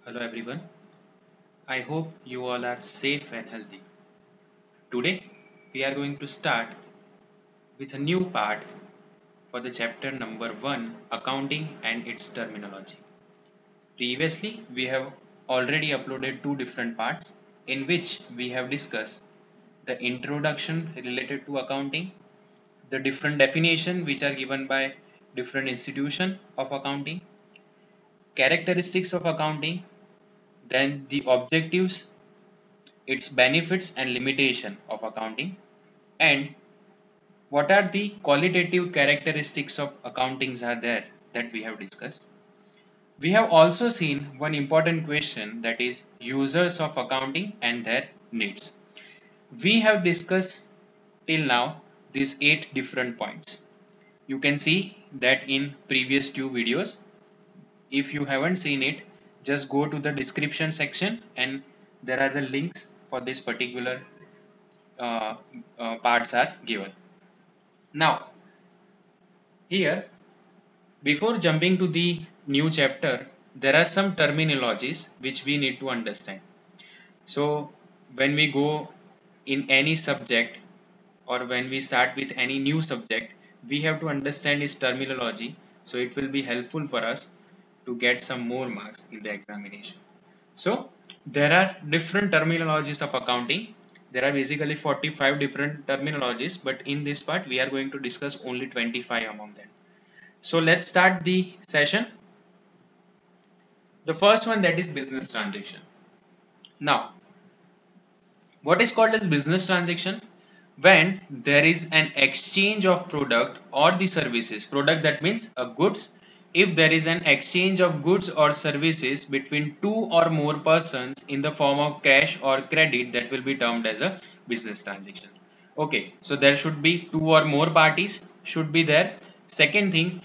Hello everyone. I hope you all are safe and healthy. Today we are going to start with a new part for the chapter number 1, accounting and its terminology. Previously we have already uploaded two different parts in which we have discussed the introduction related to accounting, the different definition which are given by different institution of accounting, characteristics of accounting, then the objectives, its benefits and limitation of accounting, and what are the qualitative characteristics of accountings are there that we have discussed. We have also seen one important question, that is users of accounting and their needs. We have discussed till now these 8 different points. You can see that in previous 2 videos. If you haven't seen it, just go to the description section and there are the links for this particular uh, parts are given. Now, here, before jumping to the new chapter, there are some terminologies which we need to understand. So, when we go in any subject or when we start with any new subject, we have to understand its terminology. So, it will be helpful for us to get some more marks in the examination. So, there are different terminologies of accounting. There are basically 45 different terminologies, but in this part, we are going to discuss only 25 among them. So let's start the session. The first one, that is business transaction. Now, what is called as business transaction? When there is an exchange of product or the services. Product, that means a goods. If there is an exchange of goods or services between two or more persons in the form of cash or credit, that will be termed as a business transaction. Okay, so there should be two or more parties should be there. Second thing,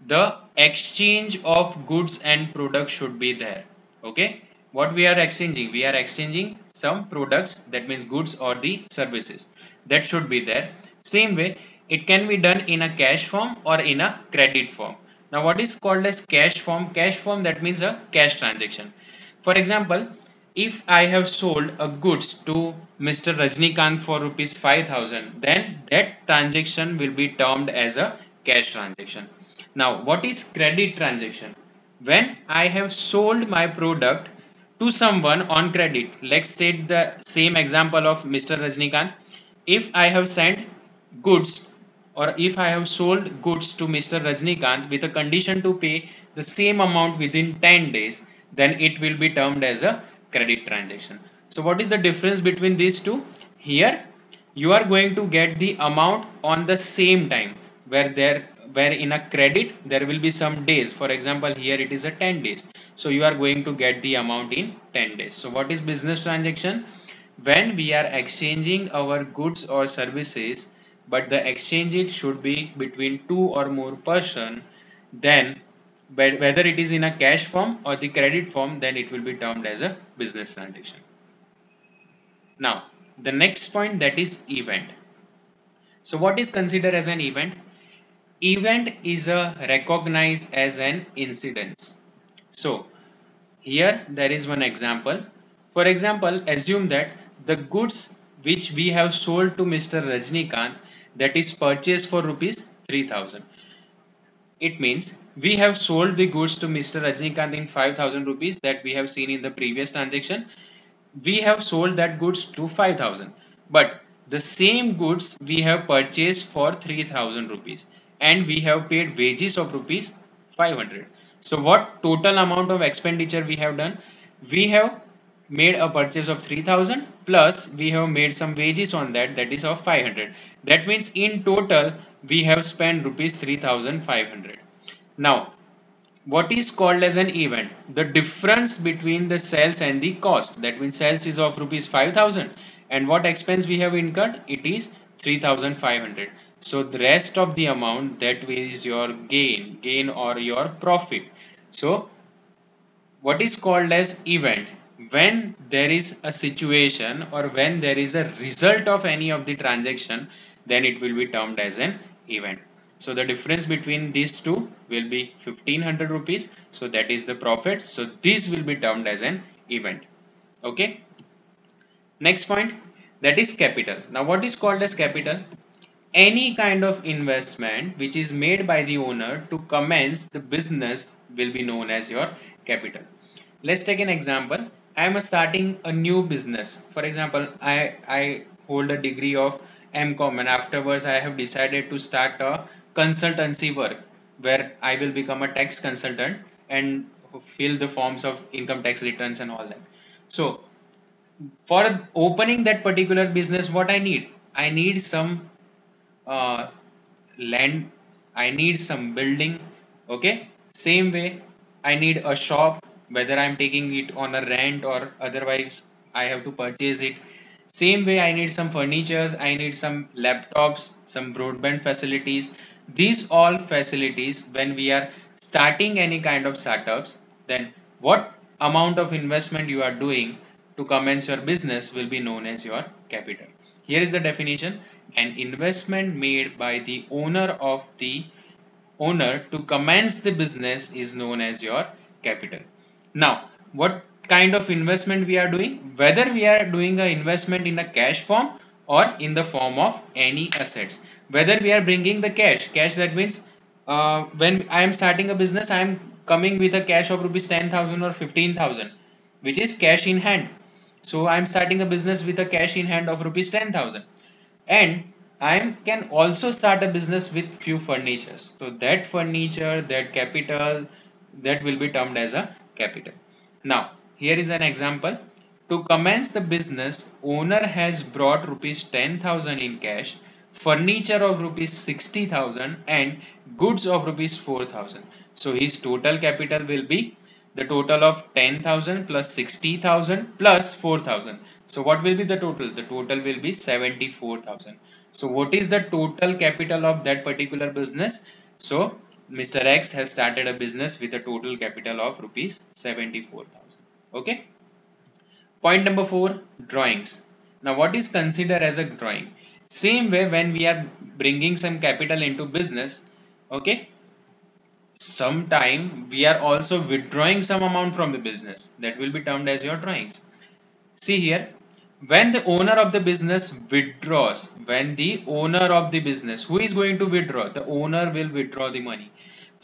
the exchange of goods and products should be there. Okay, what we are exchanging? We are exchanging some products, that means goods or the services, that should be there. Same way, it can be done in a cash form or in a credit form. Now, what is called as cash form? Cash form, that means a cash transaction. For example, if I have sold a goods to Mr. Rajnikant for rupees 5,000, then that transaction will be termed as a cash transaction. Now, what is credit transaction? When I have sold my product to someone on credit, let's take the same example of Mr. Rajnikant. If I have sent goods or if I have sold goods to Mr. Rajnikant with a condition to pay the same amount within 10 days, then it will be termed as a credit transaction. So what is the difference between these two? Here you are going to get the amount on the same time, where in a credit there will be some days. For example, here it is a 10 days, so you are going to get the amount in 10 days. So what is business transaction? When we are exchanging our goods or services, but the exchange it should be between two or more person, then whether it is in a cash form or the credit form, then it will be termed as a business transaction. Now, the next point, that is event. So what is considered as an event? Event is a recognized as an incident. So here there is one example. For example, assume that the goods which we have sold to Mr. Rajnikant, that is purchased for rupees 3,000. It means we have sold the goods to Mr. Rajnikant in 5,000 rupees, that we have seen in the previous transaction. We have sold that goods to 5,000, but the same goods we have purchased for 3,000 rupees and we have paid wages of rupees 500. So what total amount of expenditure we have done? We have made a purchase of 3,000 plus we have made some wages on that, that is of 500. That means in total we have spent rupees 3,500. Now, what is called as an event? The difference between the sales and the cost. That means sales is of rupees 5,000 and what expense we have incurred? It is 3,500. So the rest of the amount, that is your gain or your profit. So what is called as event? When there is a situation or when there is a result of any of the transaction, then it will be termed as an event. So the difference between these two will be 1500 rupees. So that is the profit. So this will be termed as an event. Okay. Next point, that is capital. Now what is called as capital? Any kind of investment which is made by the owner to commence the business will be known as your capital. Let's take an example. I am starting a new business. For example, I hold a degree of MCOM and afterwards I have decided to start a consultancy work where I will become a tax consultant and fill the forms of income tax returns and all that. So for opening that particular business, what I need some uh, land, I need some building. Okay, same way I need a shop, whether I'm taking it on a rent or otherwise I have to purchase it. Same way I need some furnitures, I need some laptops, some broadband facilities. These all facilities, when we are starting any kind of startups, then what amount of investment you are doing to commence your business will be known as your capital. Here is the definition: an investment made by the owner to commence the business is known as your capital. Now, what kind of investment we are doing? Whether we are doing an investment in a cash form or in the form of any assets. Whether we are bringing the cash that means when I am starting a business, I am coming with a cash of rupees 10,000 or 15,000, which is cash in hand. So I am starting a business with a cash in hand of rupees 10,000, and I can also start a business with few furnitures. So that furniture, that capital, that will be termed as a capital. Now, here is an example. To commence the business, owner has brought rupees 10,000 in cash, furniture of rupees 60,000 and goods of rupees 4,000. So his total capital will be the total of 10,000 plus 60,000 plus 4,000. So what will be the total? The total will be 74,000. So what is the total capital of that particular business? So Mr. X has started a business with a total capital of rupees 74,000. Okay. Point number 4, drawings. Now what is considered as a drawing? Same way when we are bringing some capital into business, okay, sometime we are also withdrawing some amount from the business. That will be termed as your drawings. See here, when the owner of the business withdraws, when the owner of the business, who is going to withdraw? The owner will withdraw the money.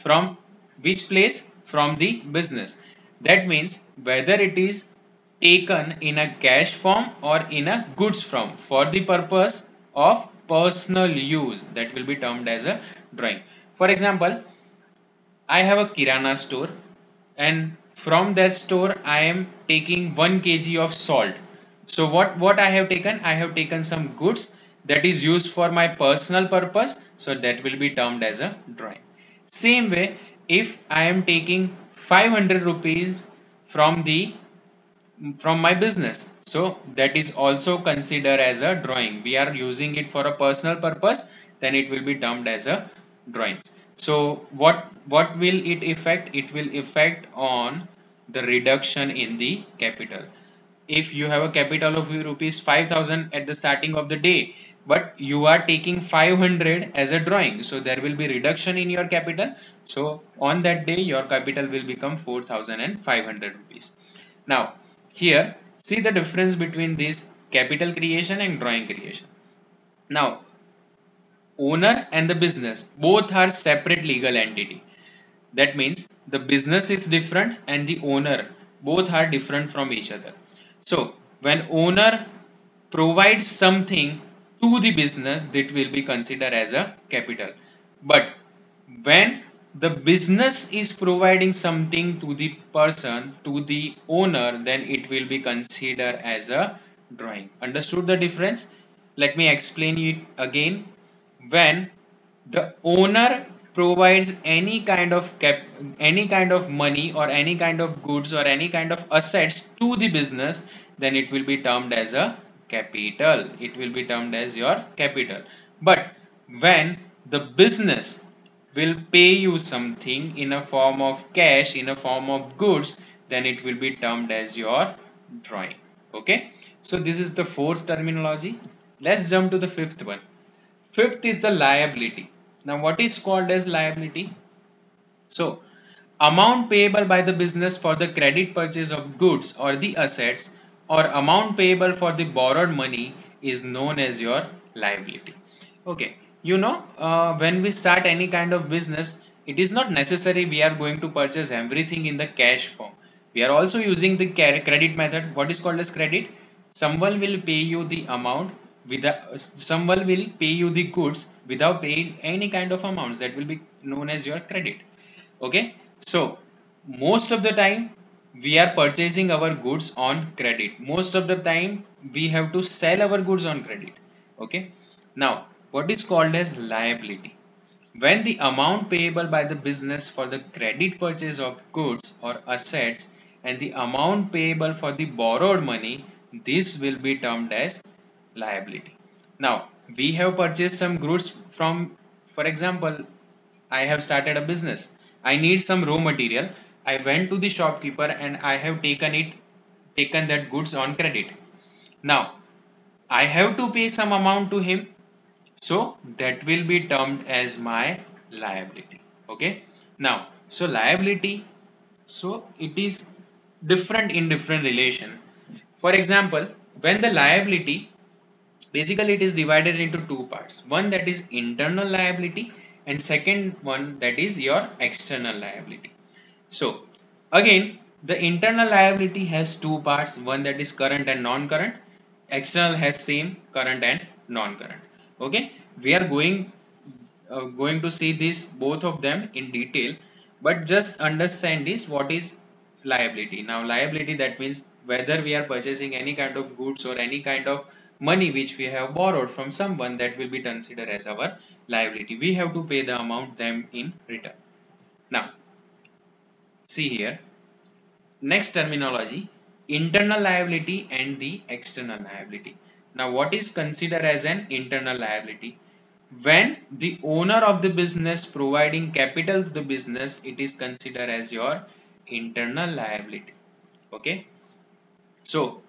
From which place? From the business. That means whether it is taken in a cash form or in a goods form for the purpose of personal use, that will be termed as a drawing. For example, I have a kirana store, and from that store I am taking 1 kg of salt. So what I have taken? I have taken some goods that is used for my personal purpose. So that will be termed as a drawing. Same way, if I am taking 500 rupees from the from my business, so that is also considered as a drawing. We are using it for a personal purpose, then it will be termed as a drawing. So what will it affect? It will affect on the reduction in the capital. If you have a capital of rupees 5,000 at the starting of the day, but you are taking 500 as a drawing, so there will be reduction in your capital. So on that day your capital will become 4,500 rupees. Now here, see the difference between this capital creation and drawing creation. Now, owner and the business both are separate legal entity. That means the business is different and the owner both are different from each other. So when owner provides something to the business, that will be considered as a capital. But when the business is providing something to the person, to the owner, then it will be considered as a drawing. Understood the difference? Let me explain it again. When the owner provides any kind of money or any kind of goods or any kind of assets to the business, then it will be termed as a capital. It will be termed as your capital. But when the business will pay you something in a form of cash, in a form of goods, then it will be termed as your drawing. Okay, so this is the fourth terminology. Let's jump to the fifth one. Fifth is the liability. Now what is called as liability? So amount payable by the business for the credit purchase of goods or the assets, or amount payable for the borrowed money, is known as your liability. Okay, when we start any kind of business, it is not necessary we are going to purchase everything in the cash form. We are also using the credit method. What is called as credit? Someone will pay you the amount without, someone will pay you the goods without paying any kind of amounts. That will be known as your credit. Okay, so most of the time we are purchasing our goods on credit. Most of the time we have to sell our goods on credit. Okay, now what is called as liability? When the amount payable by the business for the credit purchase of goods or assets and the amount payable for the borrowed money, this will be termed as liability. Now we have purchased some goods from, for example, I have started a business. I need some raw material. I went to the shopkeeper and I have taken that goods on credit. Now I have to pay some amount to him, so that will be termed as my liability. Okay. Now, so liability, so it is different in different relation. For example, when the liability, basically it is divided into two parts. One that is internal liability and second one that is your external liability. So again, the internal liability has two parts, one that is current and non-current. External has same current and non-current. Okay, we are going to see this both of them in detail, but just understand this, what is liability. Now liability, that means whether we are purchasing any kind of goods or any kind of money which we have borrowed from someone, that will be considered as our liability. We have to pay the amount them in return. Now see here, next terminology, internal liability and the external liability. Now what is considered as an internal liability? When the owner of the business providing capital to the business, it is considered as your internal liability. Okay, so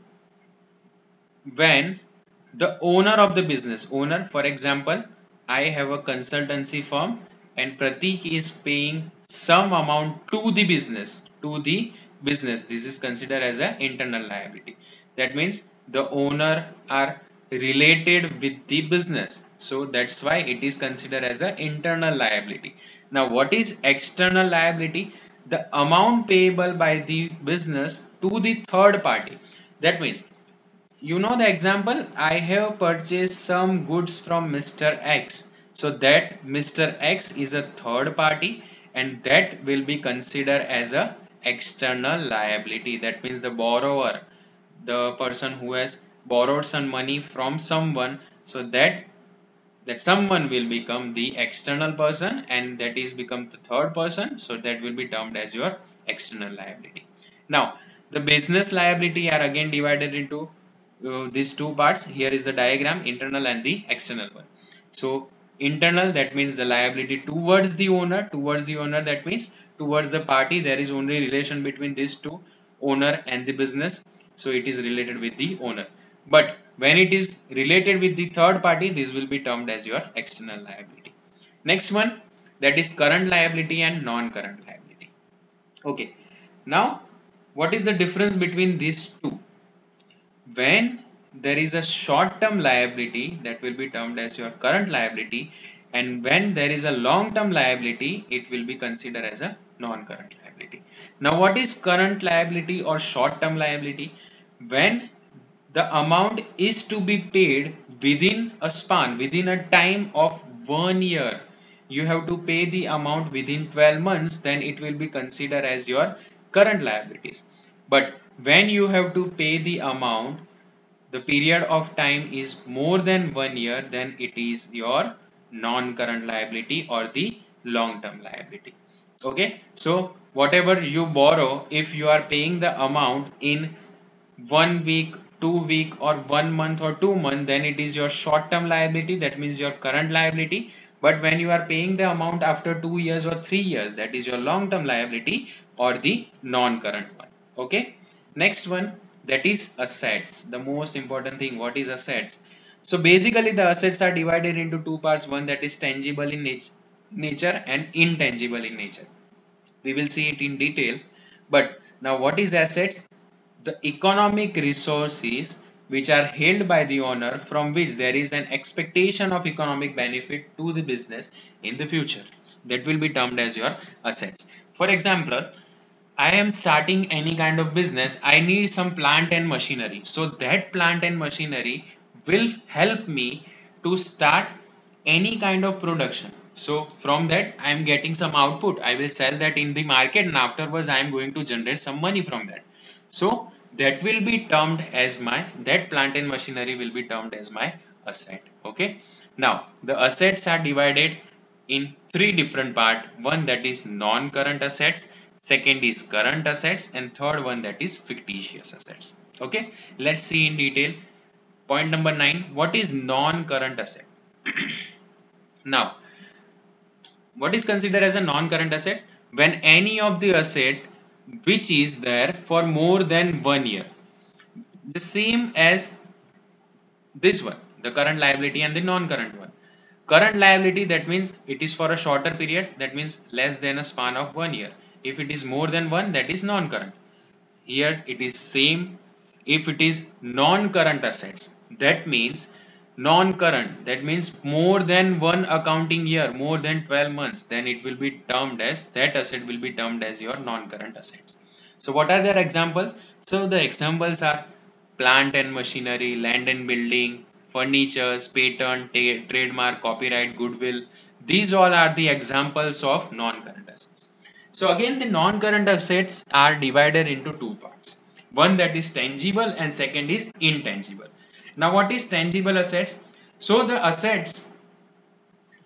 when the owner of the business, owner, for example, I have a consultancy firm and Pratik is paying some amount to the business, this is considered as an internal liability. That means the owner are related with the business, so that's why it is considered as an internal liability. Now what is external liability? The amount payable by the business to the third party. That means, the example, I have purchased some goods from Mr. X. So that Mr. X is a third party and that will be considered as a external liability. That means the borrower, the person who has borrowed some money from someone, so that someone will become the external person and that is become the third person, so that will be termed as your external liability. Now the business liability are again divided into these two parts. Here is the diagram, internal and the external one. So internal, that means the liability towards the owner, that means towards the party, there is only relation between these two, owner and the business, so it is related with the owner. But when it is related with the third party, this will be termed as your external liability. Next one, that is current liability and non-current liability. Okay, now what is the difference between these two? When there is a short-term liability, that will be termed as your current liability, and when there is a long-term liability, it will be considered as a non-current liability. Now what is current liability or short-term liability? When the amount is to be paid within a span, within a time of 1 year, you have to pay the amount within 12 months, then it will be considered as your current liabilities. But when you have to pay the amount, the period of time is more than 1 year, then it is your non-current liability or the long-term liability. Okay, so whatever you borrow, if you are paying the amount in 1 week, 2 week or 1 month or 2 months, then it is your short-term liability, that means your current liability. But when you are paying the amount after 2 years or 3 years, that is your long-term liability or the non-current one. Okay, next one, that is assets. The most important thing, what is assets? So basically the assets are divided into two parts. One that is tangible in nature, nature and intangible in nature. We will see it in detail. But now what is assets? The economic resources which are held by the owner from which there is an expectation of economic benefit to the business in the future. That will be termed as your assets. For example, I am starting any kind of business, I need some plant and machinery. So that plant and machinery will help me to start any kind of production. So from that I am getting some output. I will sell that in the market and afterwards I am going to generate some money from that. So that will be termed as that plant and machinery will be termed as my asset. Okay. Now the assets are divided in three different parts. One that is non-current assets, second is current assets, and third one that is fictitious assets. Okay, let's see in detail. Point number 9, what is non-current asset? Now, what is considered as a non-current asset? When any of the asset which is there for more than 1 year, the same as this one, the current liability and the non-current one. Current liability, that means it is for a shorter period, that means less than a span of 1 year. If it is more than one, that is non-current. Here it is same. If it is non-current assets, that means non-current, that means more than one accounting year, more than 12 months, then it will be termed as, that asset will be termed as your non-current assets. So what are their examples? So the examples are plant and machinery, land and building, furnitures, patent, trademark, copyright, goodwill. These all are the examples of non-current assets. So again, the non-current assets are divided into two parts. One that is tangible and second is intangible. Now what is tangible assets? So the assets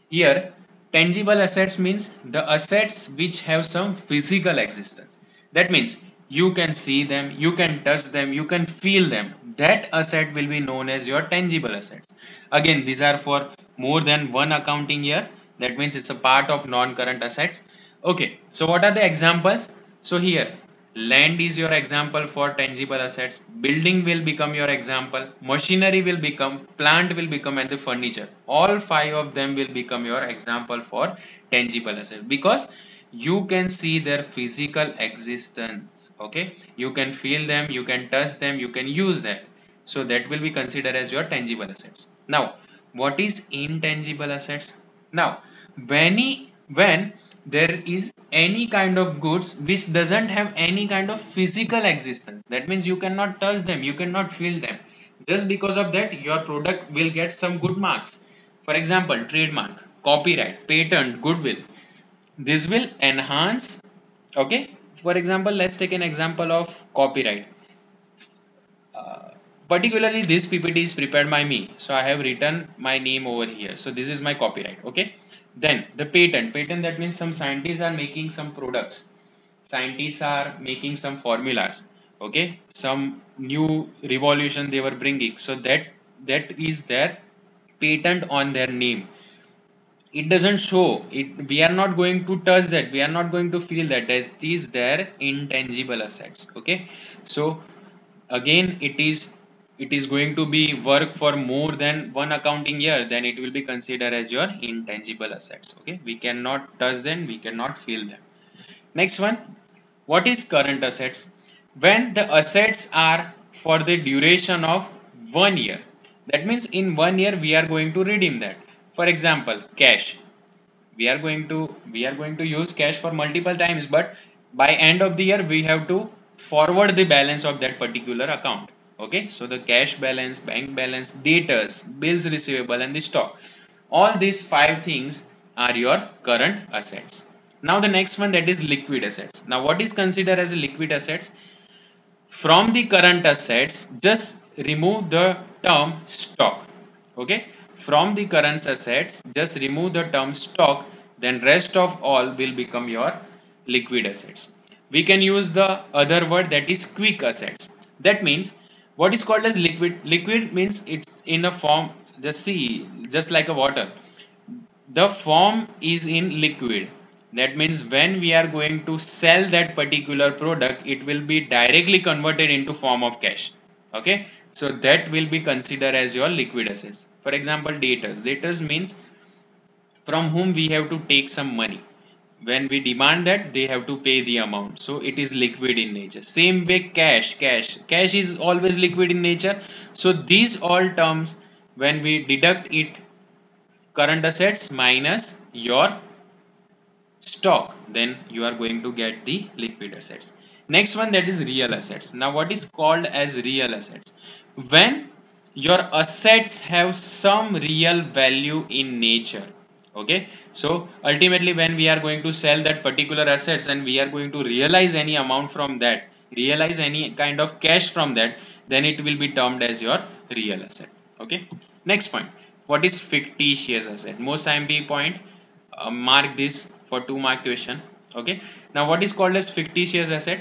here, tangible assets means the assets which have some physical existence. That means you can see them, you can touch them, you can feel them. That asset will be known as your tangible assets. Again, these are for more than one accounting year. That means it's a part of non-current assets. Okay, so what are the examples? So here, land is your example for tangible assets, building will become your example, machinery will become, plant will become, and the furniture. All five of them will become your example for tangible assets because you can see their physical existence. Okay, you can feel them, you can touch them, you can use them. So that will be considered as your tangible assets. Now, what is intangible assets? Now, when there is any kind of goods which doesn't have any kind of physical existence, that means you cannot touch them, you cannot feel them, just because of that your product will get some good marks. For example, trademark, copyright, patent, goodwill, this will enhance. Okay, for example, let's take an example of copyright. uh, Particularly this PPT is prepared by me, so I have written my name over here, so this is my copyright. Okay, then the patent, that means some scientists are making some products, scientists are making some formulas. Okay, some new revolution they were bringing, so that is their patent on their name. It doesn't show it, we are not going to touch that, we are not going to feel that, that is their intangible assets. Okay, so again it is going to be work for more than one accounting year, then it will be considered as your intangible assets. Okay, we cannot touch them, we cannot feel them. Next one, what is current assets? When the assets are for the duration of 1 year, that means in 1 year we are going to redeem that. For example, cash, we are going to use cash for multiple times, but by end of the year we have to forward the balance of that particular account. Okay, so the cash balance, bank balance, debtors, bills receivable, and the stock, all these five things are your current assets. Now the next one, that is liquid assets. Now what is considered as a liquid assets? From the current assets, just remove the term stock. Okay, from the current assets, just remove the term stock, then rest of all will become your liquid assets. We can use the other word, that is quick assets. That means what is called as liquid? Liquid means it's in a form, just see, just like a water, the form is in liquid. That means when we are going to sell that particular product, it will be directly converted into form of cash. Okay, so that will be considered as your liquid assets. For example, debtors means from whom we have to take some money. When we demand that, they have to pay the amount, so it is liquid in nature. Same way cash is always liquid in nature. So these all terms, when we deduct it, current assets minus your stock, then you are going to get the liquid assets. Next one, that is real assets. Now what is called as real assets? When your assets have some real value in nature. Okay, so ultimately when we are going to sell that particular assets and we are going to realize any amount from that, realize any kind of cash from that, then it will be termed as your real asset. Okay, next point, what is fictitious asset? Most IMP point, mark this for 2 mark question. Okay, now what is called as fictitious asset?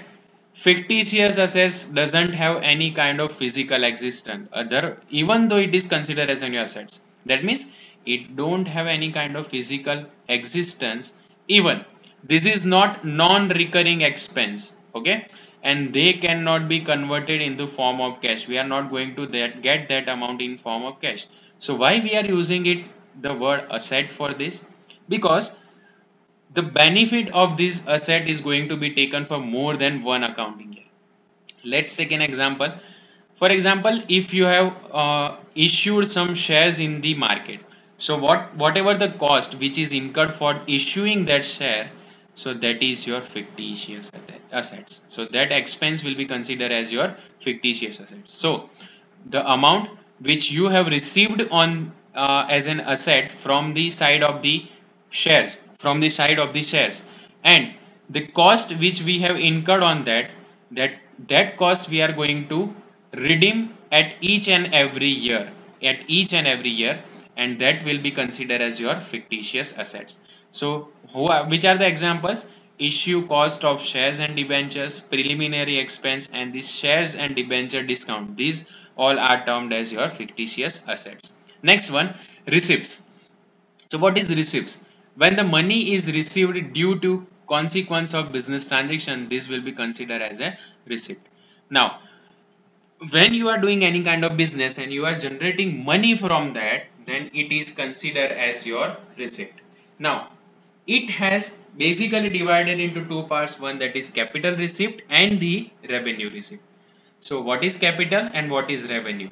Fictitious assets doesn't have any kind of physical existence other, even though it is considered as your assets. That means it don't have any kind of physical existence. Even this is not non-recurring expense. Okay, and they cannot be converted into form of cash. We are not going to get that amount in form of cash. So why we are using it, the word asset, for this? Because the benefit of this asset is going to be taken for more than one accounting year. Let's take an example. For example, if you have issued some shares in the market, so whatever the cost which is incurred for issuing that share, so that is your fictitious assets. So that expense will be considered as your fictitious assets. So the amount which you have received on as an asset from the side of the shares, and the cost which we have incurred on that that cost we are going to redeem at each and every year, and that will be considered as your fictitious assets. So which are the examples? Issue cost of shares and debentures, preliminary expense, and the shares and debenture discount. These all are termed as your fictitious assets. Next one, receipts. So what is receipts? When the money is received due to consequence of business transaction, this will be considered as a receipt. Now, when you are doing any kind of business and you are generating money from that, then it is considered as your receipt. Now, it has basically divided into two parts. One, that is capital receipt and the revenue receipt. So what is capital and what is revenue?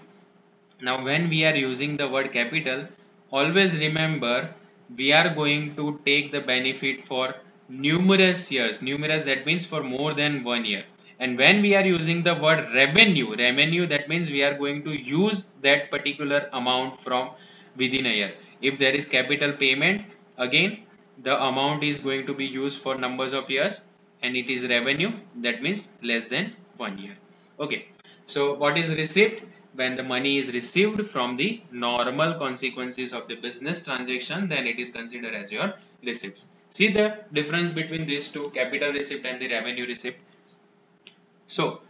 Now when we are using the word capital, always remember we are going to take the benefit for numerous years. Numerous, that means for more than 1 year. And when we are using the word revenue, that means we are going to use that particular amount from within a year. If there is capital payment, again the amount is going to be used for numbers of years, and it is revenue, that means less than 1 year. Okay, so what is receipt? When the money is received from the normal consequences of the business transaction, then it is considered as your receipts. See the difference between these two, capital receipt and the revenue receipt. So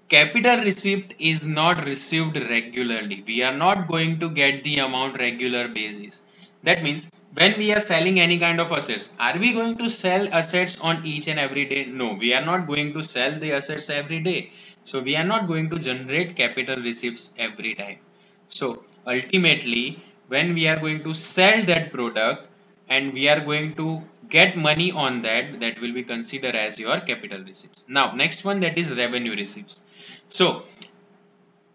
capital receipt is not received regularly. We are not going to get the amount regular basis. That means when we are selling any kind of assets, are we going to sell assets on each and every day? No, we are not going to sell the assets every day. So we are not going to generate capital receipts every time. So ultimately, when we are going to sell that product and we are going to get money on that, that will be considered as your capital receipts. Now next one, that is revenue receipts. So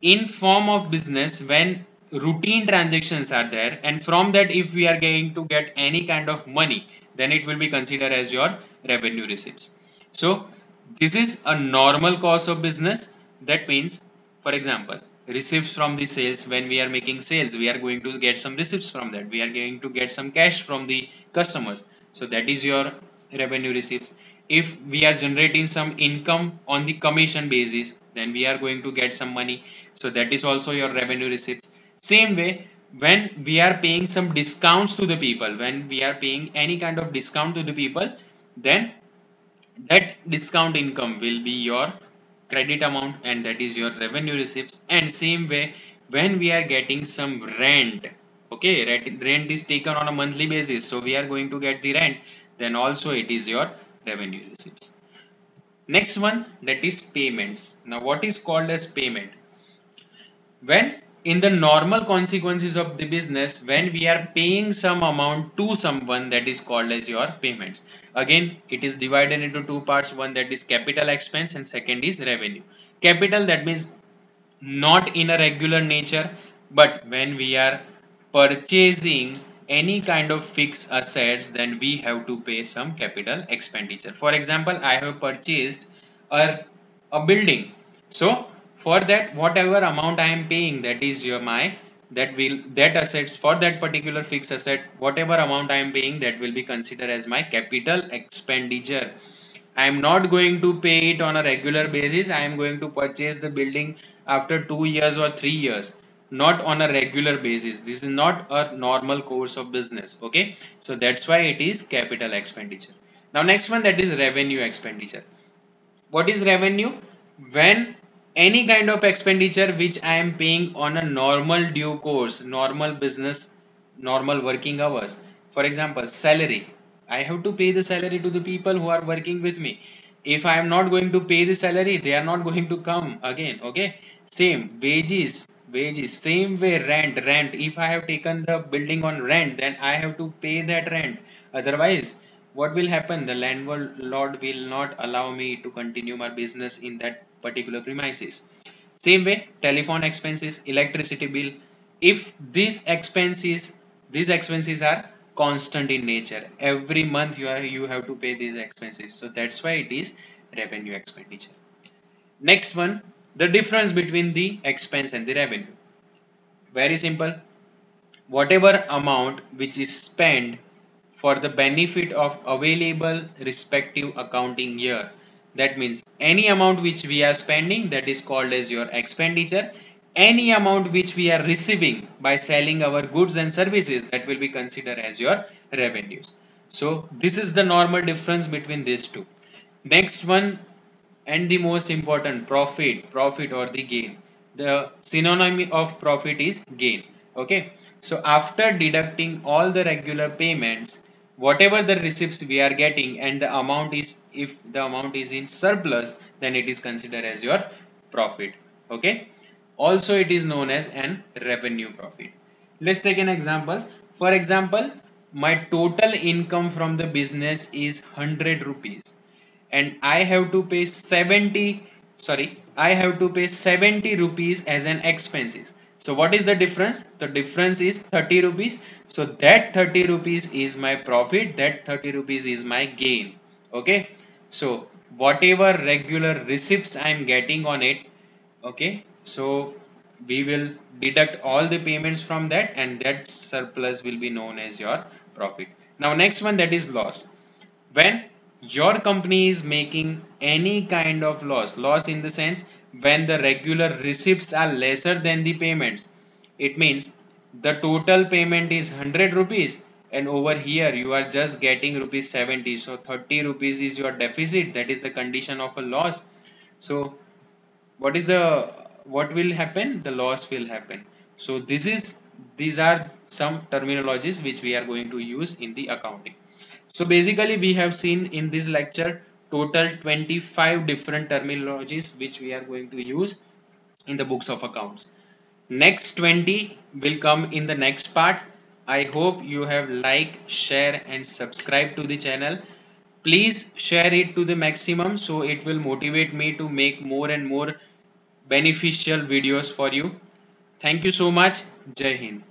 in form of business, when routine transactions are there, and from that if we are going to get any kind of money, then it will be considered as your revenue receipts. So this is a normal course of business. That means, for example, receipts from the sales. When we are making sales, we are going to get some receipts from that. We are going to get some cash from the customers. So that is your revenue receipts. If we are generating some income on the commission basis, then we are going to get some money. So that is also your revenue receipts. Same way, when we are paying some discounts to the people, when we are paying any kind of discount to the people, then that discount income will be your credit amount, and that is your revenue receipts. And same way, when we are getting some rent, okay, rent is taken on a monthly basis, so we are going to get the rent, then also it is your revenue receipts. Next one, that is payments. Now what is called as payment? When in the normal consequences of the business, when we are paying some amount to someone, that is called as your payments. Again, it is divided into two parts. One, that is capital expense, and second is revenue. Capital, that means not in a regular nature, but when we are purchasing any kind of fixed assets, then we have to pay some capital expenditure. For example, I have purchased a building. So for that, whatever amount I am paying, that is that assets, for that particular fixed asset, whatever amount I am paying, that will be considered as my capital expenditure. I am not going to pay it on a regular basis. I am going to purchase the building after 2 years or 3 years, not on a regular basis. This is not a normal course of business. Okay, so that's why it is capital expenditure. Now next one, that is revenue expenditure. What is revenue? When any kind of expenditure which I am paying on a normal due course, normal business, normal working hours. For example, salary. I have to pay the salary to the people who are working with me. If I am not going to pay the salary, they are not going to come again. Okay. Same wages, same way rent. If I have taken the building on rent, then I have to pay that rent. Otherwise, what will happen? The landlord will not allow me to continue my business in that particular premises. Same way, telephone expenses, electricity bill. If these expenses are constant in nature, every month you have to pay these expenses. So that's why it is revenue expenditure. Next one, the difference between the expense and the revenue. Very simple. Whatever amount which is spent for the benefit of available respective accounting year, that means any amount which we are spending, that is called as your expenditure. Any amount which we are receiving by selling our goods and services, that will be considered as your revenues. So this is the normal difference between these two. Next one, and the most important, profit or the gain. The synonym of profit is gain. Okay, so after deducting all the regular payments, whatever the receipts we are getting, and the amount is, if the amount is in surplus, then it is considered as your profit. Okay, also it is known as an revenue profit. Let's take an example. For example, my total income from the business is 100 rupees, and I have to pay 70 rupees as an expenses. So what is the difference? The difference is 30 rupees. So that 30 rupees is my profit, that 30 rupees is my gain. Okay, so whatever regular receipts I am getting on it, okay, so we will deduct all the payments from that, and that surplus will be known as your profit. Now next one, that is loss. When your company is making any kind of loss in the sense, when the regular receipts are lesser than the payments, it means the total payment is 100 rupees, and over here you are just getting rupees 70. So 30 rupees is your deficit. That is the condition of a loss. So what will happen? The loss will happen. So these are some terminologies which we are going to use in the accounting. So basically we have seen in this lecture total 25 different terminologies which we are going to use in the books of accounts. Next 20 will come in the next part. I hope you have liked, share and subscribe to the channel. Please share it to the maximum, so it will motivate me to make more and more beneficial videos for you. Thank you so much. Jai Hind.